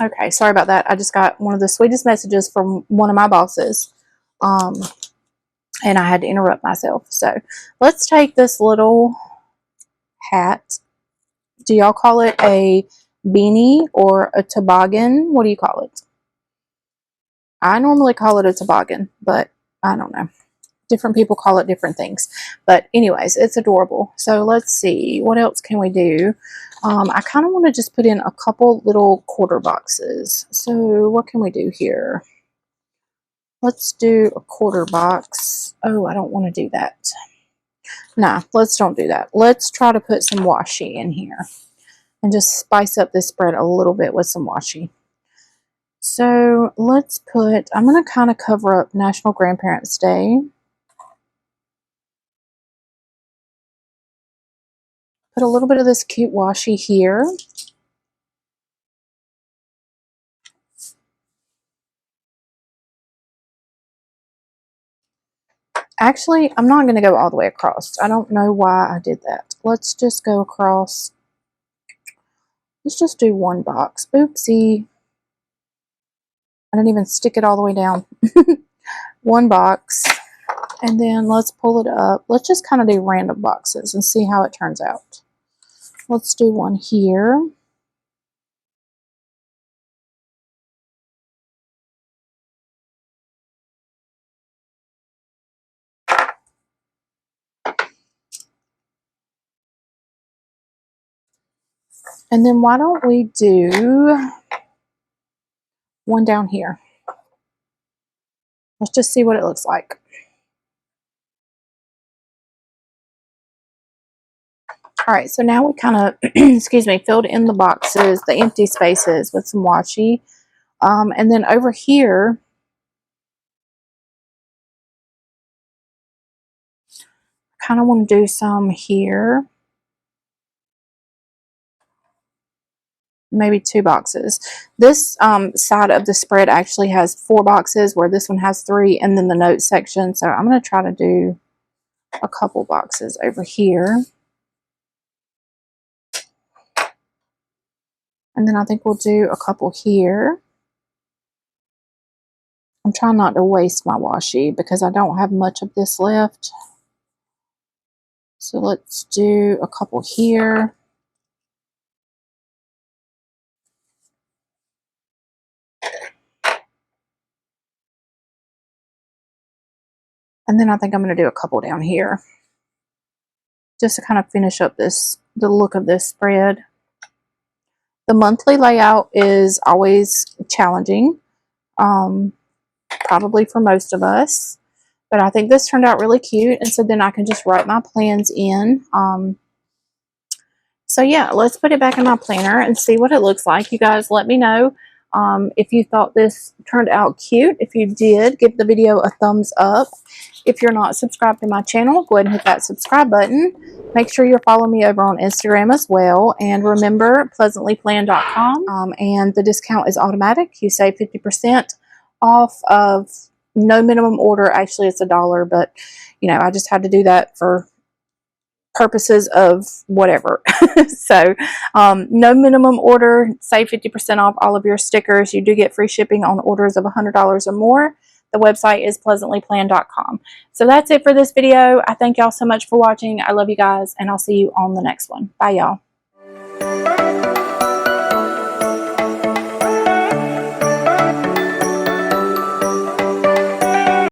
Okay, sorry about that. I just got one of the sweetest messages from one of my bosses. And I had to interrupt myself. So let's take this little hat. Do y'all call it a beanie or a toboggan? What do you call it? I normally call it a toboggan, but I don't know. Different people call it different things. But anyways, it's adorable. So let's see. What else can we do? I kind of want to just put in a couple little quarter boxes. So what can we do here? Let's do a quarter box. Oh, I don't want to do that. Nah, let's don't do that. Let's try to put some washi in here and just spice up this spread a little bit with some washi. So let's put, I'm going to kind of cover up National Grandparents' Day. Put a little bit of this cute washi here. Actually, I'm not going to go all the way across. I don't know why I did that. Let's just go across. Let's just do one box. Oopsie. I didn't even stick it all the way down. One box. And then let's pull it up. Let's just kind of do random boxes and see how it turns out. Let's do one here. And then why don't we do one down here? Let's just see what it looks like. All right, so now we kind of, excuse me, filled in the boxes, the empty spaces with some washi. And then over here, I kind of want to do some here. Maybe 2 boxes. This side of the spread actually has 4 boxes, where this one has 3, and then the notes section. So I'm going to try to do a couple boxes over here. And then I think we'll do a couple here. I'm trying not to waste my washi because I don't have much of this left. So let's do a couple here. And then I think I'm going to do a couple down here, just to kind of finish up this, the look of this spread. The monthly layout is always challenging, probably for most of us, but I think this turned out really cute, and so then I can just write my plans in. So yeah, let's put it back in my planner and see what it looks like. You guys let me know if you thought this turned out cute. If you did, give the video a thumbs up. If you're not subscribed to my channel, go ahead and hit that subscribe button. Make sure you're following me over on Instagram as well. And remember, pleasantlyplanned.com. And the discount is automatic. You save 50% off of no minimum order. Actually, it's $1, but you know, I just had to do that for purposes of whatever. So no minimum order, save 50% off all of your stickers. You do get free shipping on orders of $100 or more. The website is pleasantlyplanned.com. So that's it for this video. I thank y'all so much for watching. I love you guys, and I'll see you on the next one. Bye, y'all.